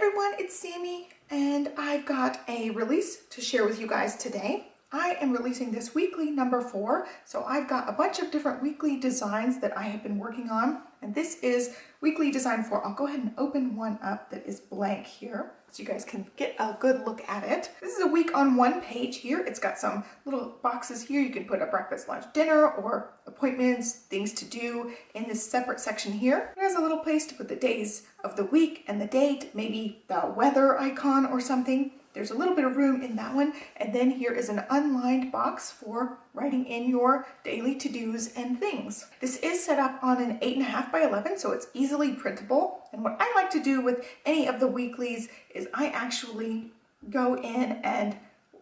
everyone, it's Sammy, and I've got a release to share with you guys today. I am releasing this weekly number 4, so I've got a bunch of different weekly designs that I have been working on, and this is weekly design 4. I'll go ahead and open one up that is blank here so you guys can get a good look at it. This is a week on one page here. It's got some little boxes here. You can put a breakfast, lunch, dinner, or appointments, things to do in this separate section here. It has a little place to put the days of the week and the date, maybe the weather icon or something. There's a little bit of room in that one. And then here is an unlined box for writing in your daily to-dos and things. This is set up on an 8.5 by 11, so it's easily printable. And what I like to do with any of the weeklies is I actually go in and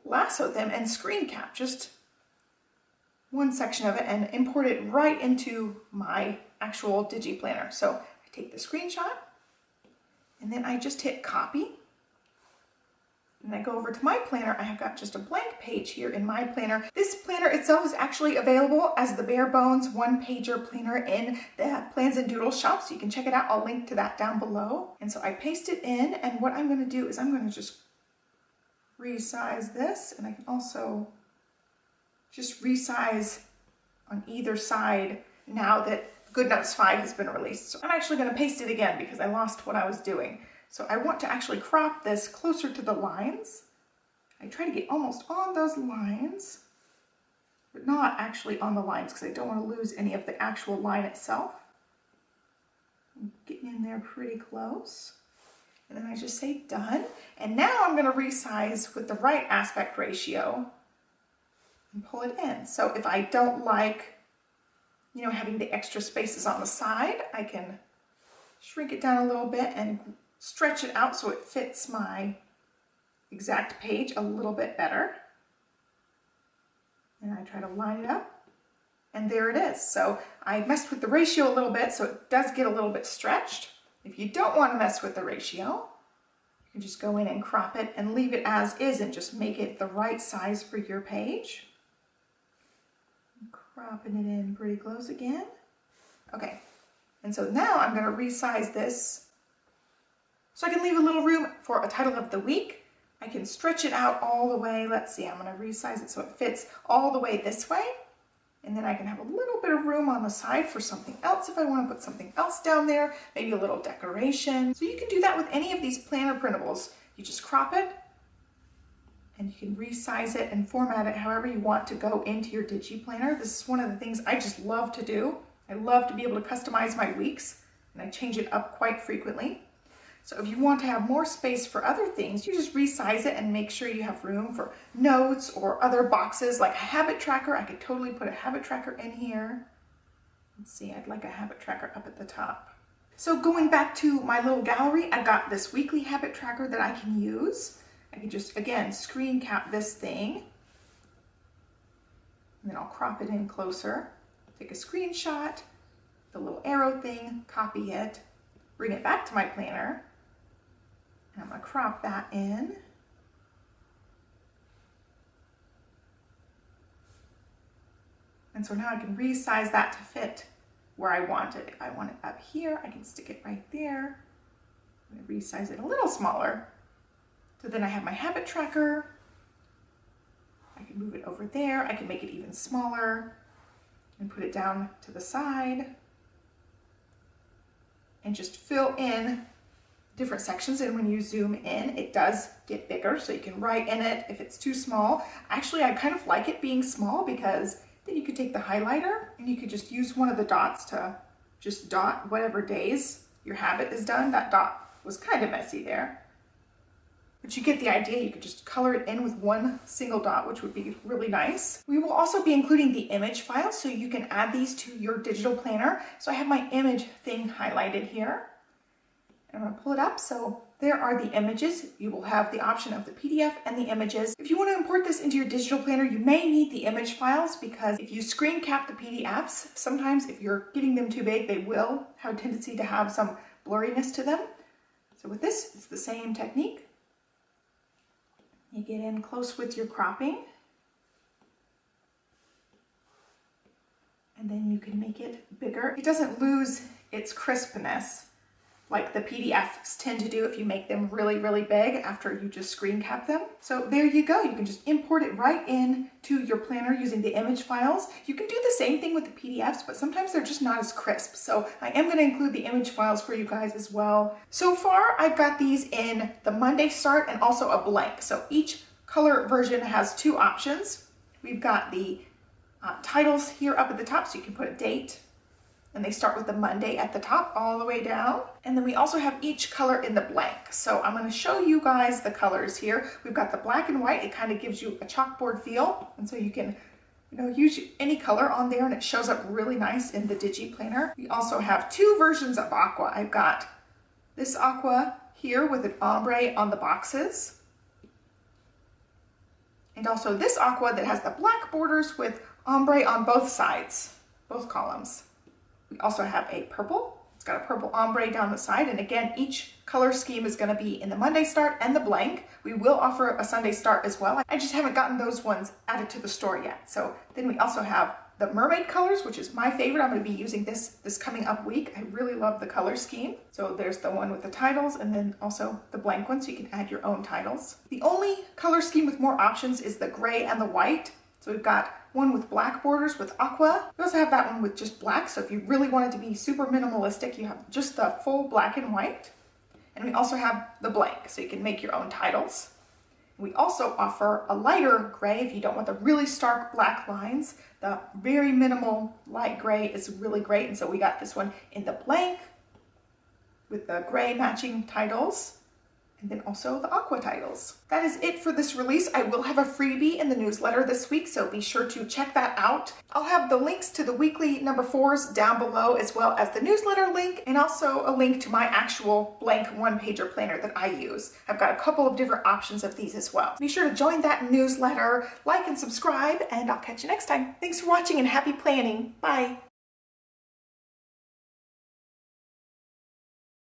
lasso them and screen cap just one section of it and import it right into my actual Digi planner. So I take the screenshot and then I just hit copy. And I go over to my planner. I have got just a blank page here in my planner. This planner itself is actually available as the bare bones one-pager planner in the Plans and Doodles shop, so you can check it out. I'll link to that down below. And so I paste it in, and what I'm going to do is I'm going to just resize this, and I can also just resize on either side now that GoodNotes 5 has been released. So I'm actually going to paste it again because I lost what I was doing. So I want to actually crop this closer to the lines. I try to get almost on those lines, but not actually on the lines because I don't want to lose any of the actual line itself. I'm getting in there pretty close. And then I just say done. And now I'm going to resize with the right aspect ratio and pull it in. So if I don't like, having the extra spaces on the side, I can shrink it down a little bit and stretch it out so it fits my exact page a little bit better. And I try to line it up, and there it is. So I messed with the ratio a little bit, so it does get a little bit stretched. If you don't want to mess with the ratio, you can just go in and crop it and leave it as is and just make it the right size for your page. Cropping it in pretty close again. Okay, and so now I'm going to resize this so I can leave a little room for a title of the week. I can stretch it out all the way. Let's see, I'm going to resize it so it fits all the way this way. And then I can have a little bit of room on the side for something else if I want to put something else down there, maybe a little decoration. So you can do that with any of these planner printables. You just crop it and you can resize it and format it however you want to go into your Digi planner. This is one of the things I just love to do. I love to be able to customize my weeks, and I change it up quite frequently. So if you want to have more space for other things, you just resize it and make sure you have room for notes or other boxes like a habit tracker. I could totally put a habit tracker in here. Let's see, I'd like a habit tracker up at the top. So going back to my little gallery, I've got this weekly habit tracker that I can use. I can just, again, screen cap this thing. And then I'll crop it in closer. Take a screenshot, the little arrow thing, copy it, bring it back to my planner. And I'm going to crop that in. And so now I can resize that to fit where I want it. If I want it up here, I can stick it right there. I'm going to resize it a little smaller. So then I have my habit tracker. I can move it over there. I can make it even smaller and put it down to the side and just fill in different sections. And when you zoom in, it does get bigger, so you can write in it if it's too small. Actually, I kind of like it being small because then you could take the highlighter and you could just use one of the dots to just dot whatever days your habit is done. That dot was kind of messy there, but you get the idea. You could just color it in with one single dot, which would be really nice. We will also be including the image file, so you can add these to your digital planner. So I have my image thing highlighted here. I'm going to pull it up. So there are the images. You will have the option of the PDF and the images. If you want to import this into your digital planner, you may need the image files because if you screen cap the PDFs, sometimes if you're getting them too big, they will have a tendency to have some blurriness to them. So with this, it's the same technique. You get in close with your cropping, and then you can make it bigger. It doesn't lose its crispness like the PDFs tend to do if you make them really, really big after you just screen cap them. So there you go. You can just import it right in to your planner using the image files. You can do the same thing with the PDFs, but sometimes they're just not as crisp. So I am going to include the image files for you guys as well. So far, I've got these in the Monday start and also a blank. So each color version has two options. We've got the titles here up at the top, so you can put a date. And they start with the Monday at the top all the way down. And then we also have each color in the blank. So I'm going to show you guys the colors here. We've got the black and white. It kind of gives you a chalkboard feel. And so you can, use any color on there and it shows up really nice in the Digi planner. We also have two versions of aqua. I've got this aqua here with an ombre on the boxes. And also this aqua that has the black borders with ombre on both sides, both columns. We also have a purple. It's got a purple ombre down the side. And again, each color scheme is going to be in the Monday start and the blank. We will offer a Sunday start as well. I just haven't gotten those ones added to the store yet. So then we also have the mermaid colors, which is my favorite. I'm going to be using this coming up week. I really love the color scheme. So there's the one with the titles and then also the blank one, so you can add your own titles. The only color scheme with more options is the gray and the white. So we've got one with black borders with aqua. We also have that one with just black. So if you really want it to be super minimalistic, you have just the full black and white. And we also have the blank, so you can make your own titles. We also offer a lighter gray if you don't want the really stark black lines. The very minimal light gray is really great. And so we got this one in the blank with the gray matching titles. And then also the aqua titles. That is it for this release. I will have a freebie in the newsletter this week, so be sure to check that out. I'll have the links to the weekly number 4s down below, as well as the newsletter link, and also a link to my actual blank one-pager planner that I use. I've got a couple of different options of these as well. Be sure to join that newsletter, like and subscribe, and I'll catch you next time. Thanks for watching and happy planning. Bye.